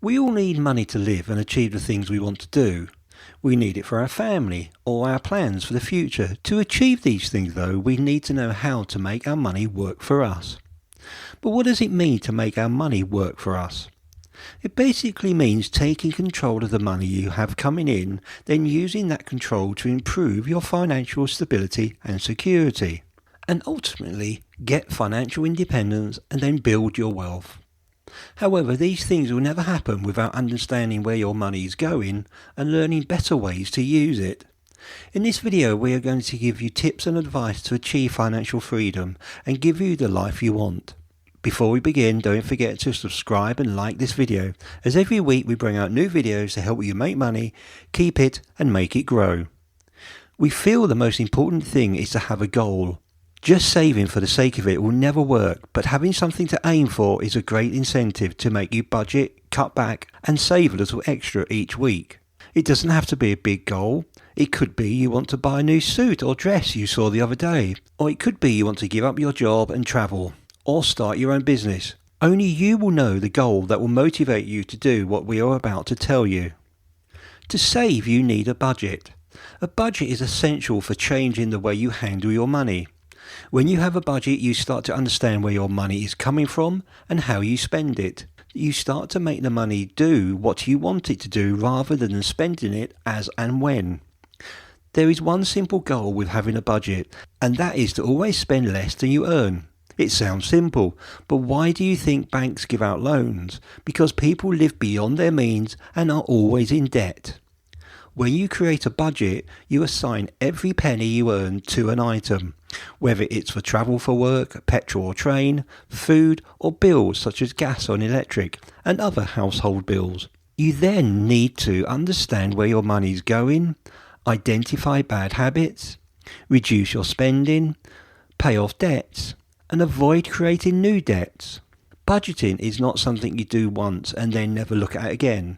We all need money to live and achieve the things we want to do. We need it for our family or our plans for the future. To achieve these things though, we need to know how to make our money work for us. But what does it mean to make our money work for us? It basically means taking control of the money you have coming in, then using that control to improve your financial stability and security, and ultimately get financial independence and then build your wealth. However, these things will never happen without understanding where your money is going and learning better ways to use it. In this video, we are going to give you tips and advice to achieve financial freedom and give you the life you want. Before we begin, don't forget to subscribe and like this video, as every week we bring out new videos to help you make money, keep it and make it grow. We feel the most important thing is to have a goal. Just saving for the sake of it will never work, but having something to aim for is a great incentive to make you budget, cut back and save a little extra each week. It doesn't have to be a big goal. It could be you want to buy a new suit or dress you saw the other day, or it could be you want to give up your job and travel, or start your own business. Only you will know the goal that will motivate you to do what we are about to tell you. To save, you need a budget. A budget is essential for changing the way you handle your money. When you have a budget, you start to understand where your money is coming from and how you spend it. You start to make the money do what you want it to do rather than spending it as and when. There is one simple goal with having a budget, and that is to always spend less than you earn. It sounds simple, but why do you think banks give out loans? Because people live beyond their means and are always in debt. When you create a budget, you assign every penny you earn to an item, whether it's for travel for work, petrol or train, food or bills such as gas and electric and other household bills. You then need to understand where your money is going, identify bad habits, reduce your spending, pay off debts, and avoid creating new debts. Budgeting is not something you do once and then never look at again.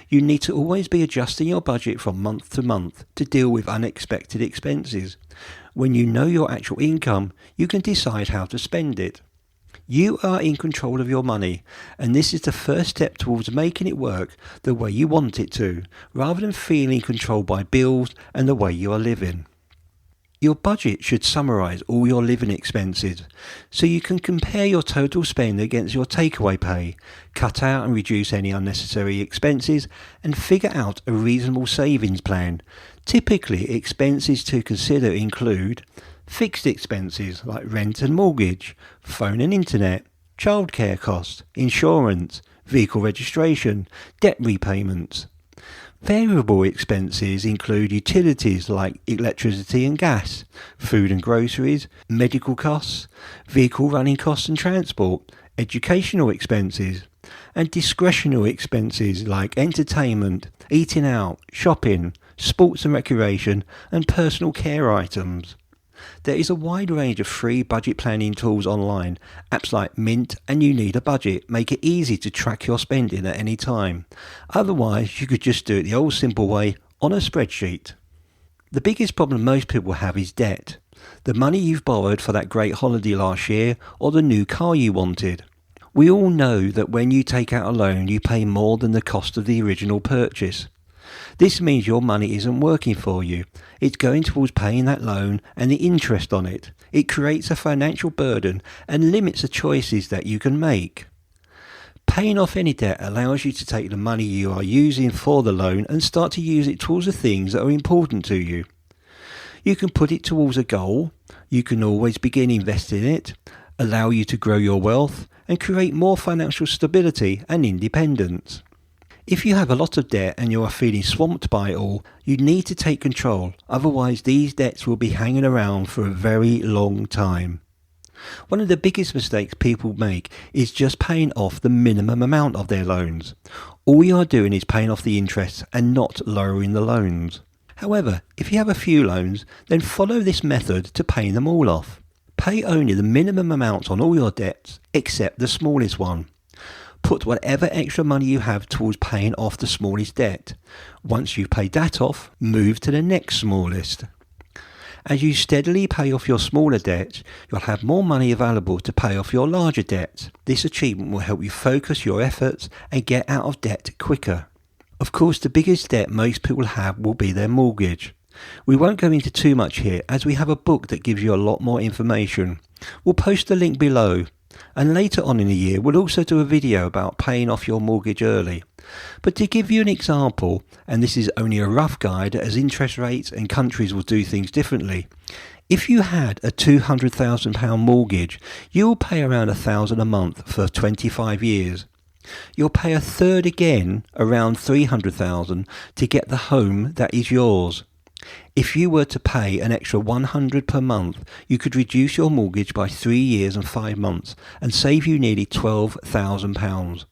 You need to always be adjusting your budget from month to month to deal with unexpected expenses. When you know your actual income, you can decide how to spend it. You are in control of your money, and this is the first step towards making it work the way you want it to, rather than feeling controlled by bills and the way you are living. Your budget should summarise all your living expenses, so you can compare your total spend against your takeaway pay, cut out and reduce any unnecessary expenses, and figure out a reasonable savings plan. Typically, expenses to consider include fixed expenses like rent and mortgage, phone and internet, childcare costs, insurance, vehicle registration, debt repayments. Variable expenses include utilities like electricity and gas, food and groceries, medical costs, vehicle running costs and transport, educational expenses, and discretionary expenses like entertainment, eating out, shopping, sports and recreation, and personal care items. There is a wide range of free budget planning tools online. Apps like Mint and You Need a Budget make it easy to track your spending at any time. Otherwise, you could just do it the old simple way on a spreadsheet. The biggest problem most people have is debt. The money you've borrowed for that great holiday last year or the new car you wanted. We all know that when you take out a loan, you pay more than the cost of the original purchase. This means your money isn't working for you. It's going towards paying that loan and the interest on it. It creates a financial burden and limits the choices that you can make. Paying off any debt allows you to take the money you are using for the loan and start to use it towards the things that are important to you. You can put it towards a goal. You can always begin investing in it, allow you to grow your wealth and create more financial stability and independence. If you have a lot of debt and you are feeling swamped by it all, you need to take control, otherwise these debts will be hanging around for a very long time. One of the biggest mistakes people make is just paying off the minimum amount of their loans. All you are doing is paying off the interest and not lowering the loans. However, if you have a few loans, then follow this method to paying them all off. Pay only the minimum amount on all your debts except the smallest one. Put whatever extra money you have towards paying off the smallest debt. Once you've paid that off, move to the next smallest. As you steadily pay off your smaller debts, you'll have more money available to pay off your larger debts. This achievement will help you focus your efforts and get out of debt quicker. Of course, the biggest debt most people have will be their mortgage. We won't go into too much here, as we have a book that gives you a lot more information. We'll post the link below. And later on in the year, we'll also do a video about paying off your mortgage early. But to give you an example, and this is only a rough guide as interest rates and countries will do things differently. If you had a £200,000 mortgage, you will pay around £1,000 a month for 25 years. You'll pay a third again, around £300,000, to get the home that is yours. If you were to pay an extra £100 per month, you could reduce your mortgage by 3 years and 5 months and save you nearly £12,000.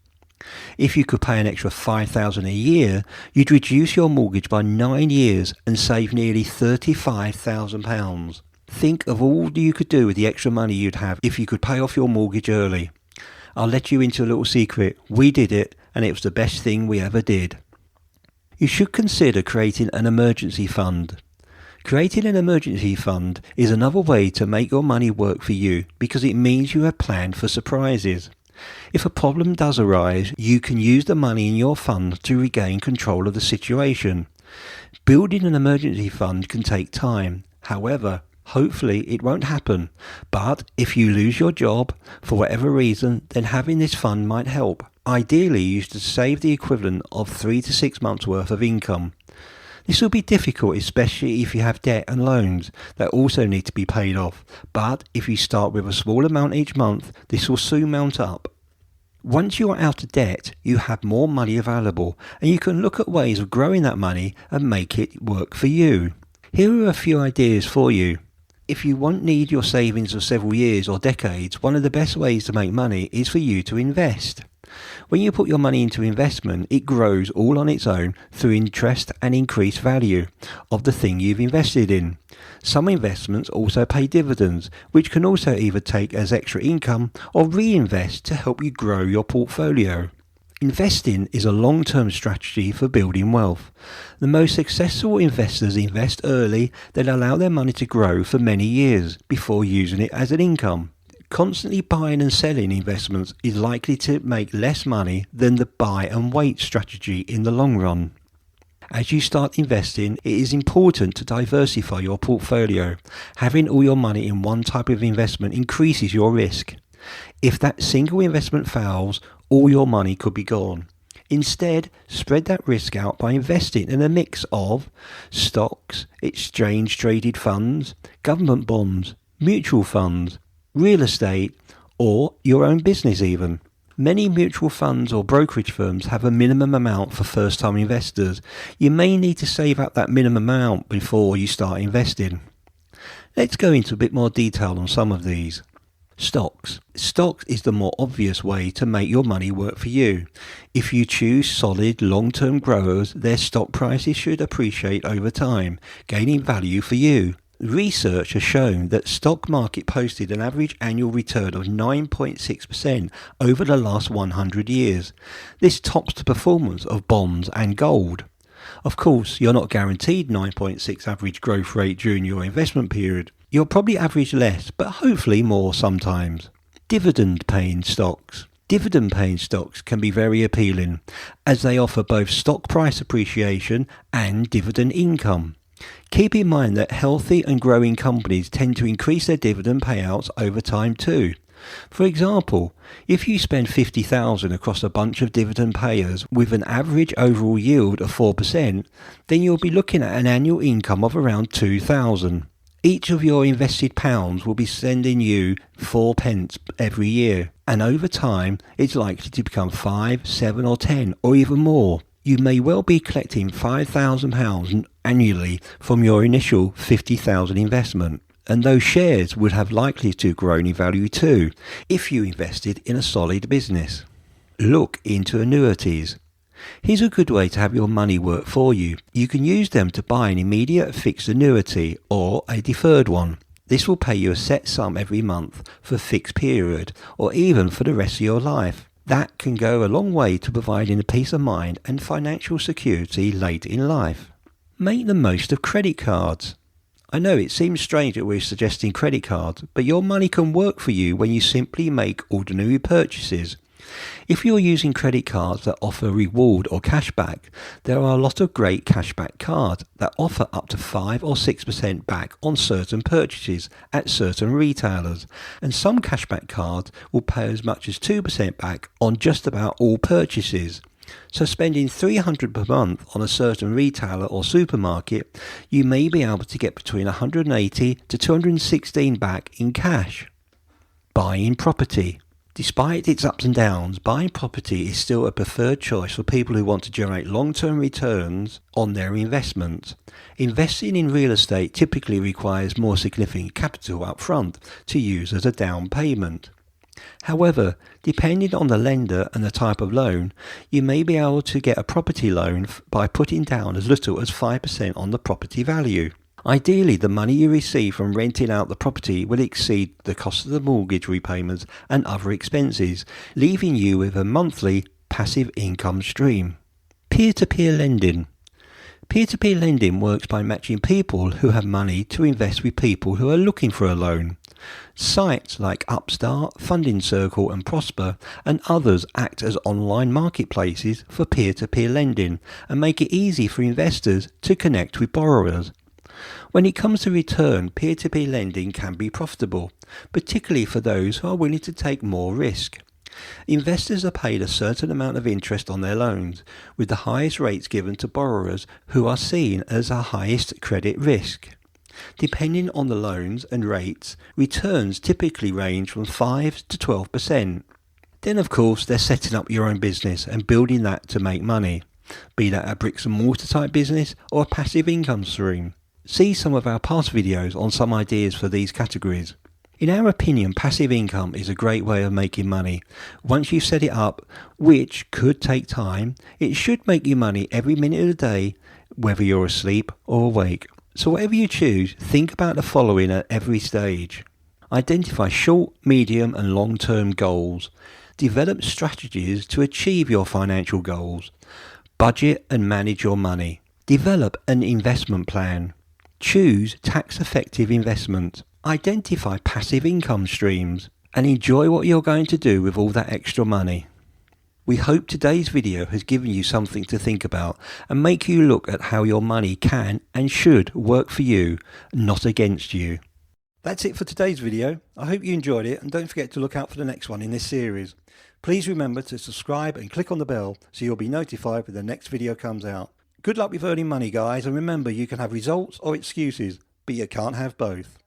If you could pay an extra £5,000 a year, you'd reduce your mortgage by 9 years and save nearly £35,000. Think of all you could do with the extra money you'd have if you could pay off your mortgage early. I'll let you into a little secret. We did it, and it was the best thing we ever did. You should consider creating an emergency fund. Creating an emergency fund is another way to make your money work for you because it means you have planned for surprises. If a problem does arise, you can use the money in your fund to regain control of the situation. Building an emergency fund can take time. However, hopefully it won't happen. But if you lose your job for whatever reason, then having this fund might help. Ideally, you should save the equivalent of 3 to 6 months worth of income. This will be difficult, especially if you have debt and loans that also need to be paid off. But if you start with a small amount each month, this will soon mount up. Once you are out of debt, you have more money available, and you can look at ways of growing that money and make it work for you. Here are a few ideas for you. If you won't need your savings for several years or decades, one of the best ways to make money is for you to invest. When you put your money into investment, it grows all on its own through interest and increased value of the thing you've invested in. Some investments also pay dividends, which can also either take as extra income or reinvest to help you grow your portfolio. Investing is a long-term strategy for building wealth. The most successful investors invest early, then allow their money to grow for many years before using it as an income. Constantly buying and selling investments is likely to make less money than the buy and wait strategy in the long run. As you start investing, it is important to diversify your portfolio. Having all your money in one type of investment increases your risk. If that single investment fails, all your money could be gone. Instead, spread that risk out by investing in a mix of stocks, exchange-traded funds, government bonds, mutual funds, real estate, or your own business even. Many mutual funds or brokerage firms have a minimum amount for first-time investors. You may need to save up that minimum amount before you start investing. Let's go into a bit more detail on some of these. Stocks. Stocks is the more obvious way to make your money work for you. If you choose solid long-term growers, their stock prices should appreciate over time, gaining value for you. Research has shown that stock market posted an average annual return of 9.6% over the last 100 years. This tops the performance of bonds and gold. Of course, you're not guaranteed 9.6 average growth rate during your investment period. You'll probably average less, but hopefully more sometimes. Dividend-paying stocks. Dividend-paying stocks can be very appealing, as they offer both stock price appreciation and dividend income. Keep in mind that healthy and growing companies tend to increase their dividend payouts over time too. For example, if you spend $50,000 across a bunch of dividend payers with an average overall yield of 4%, then you'll be looking at an annual income of around $2,000. Each of your invested pounds will be sending you 4 pence every year, and over time it's likely to become 5, 7 or 10 or even more. You may well be collecting £5,000 annually from your initial $50,000 investment, and those shares would have likely to grow in value too if you invested in a solid business. Look into annuities. Here's a good way to have your money work for you. You can use them to buy an immediate fixed annuity or a deferred one. This will pay you a set sum every month for a fixed period or even for the rest of your life. That can go a long way to providing a peace of mind and financial security late in life. Make the most of credit cards. I know it seems strange that we're suggesting credit cards, but your money can work for you when you simply make ordinary purchases. If you're using credit cards that offer reward or cashback, there are a lot of great cashback cards that offer up to 5 or 6% back on certain purchases at certain retailers, and some cashback cards will pay as much as 2% back on just about all purchases. So spending $300 per month on a certain retailer or supermarket, you may be able to get between $180 to $216 back in cash. Buying property. Despite its ups and downs, buying property is still a preferred choice for people who want to generate long-term returns on their investment. Investing in real estate typically requires more significant capital up front to use as a down payment. However, depending on the lender and the type of loan, you may be able to get a property loan by putting down as little as 5% on the property value. Ideally, the money you receive from renting out the property will exceed the cost of the mortgage repayments and other expenses, leaving you with a monthly passive income stream. Peer-to-peer lending. Peer-to-peer lending works by matching people who have money to invest with people who are looking for a loan. Sites like Upstart, Funding Circle and Prosper and others act as online marketplaces for peer-to-peer lending and make it easy for investors to connect with borrowers. When it comes to return, peer-to-peer lending can be profitable, particularly for those who are willing to take more risk. Investors are paid a certain amount of interest on their loans, with the highest rates given to borrowers who are seen as a highest credit risk. Depending on the loans and rates, returns typically range from 5 to 12%. Then of course there's setting up your own business and building that to make money, be that a bricks and mortar type business or a passive income stream. See some of our past videos on some ideas for these categories. In our opinion, passive income is a great way of making money. Once you've set it up, which could take time, it should make you money every minute of the day, whether you're asleep or awake. So whatever you choose, think about the following at every stage. Identify short, medium and long-term goals. Develop strategies to achieve your financial goals. Budget and manage your money. Develop an investment plan. Choose tax-effective investment. Identify passive income streams. And enjoy what you're going to do with all that extra money. We hope today's video has given you something to think about and make you look at how your money can and should work for you, not against you. That's it for today's video. I hope you enjoyed it and don't forget to look out for the next one in this series. Please remember to subscribe and click on the bell so you'll be notified when the next video comes out. Good luck with earning money, guys, and remember you can have results or excuses, but you can't have both.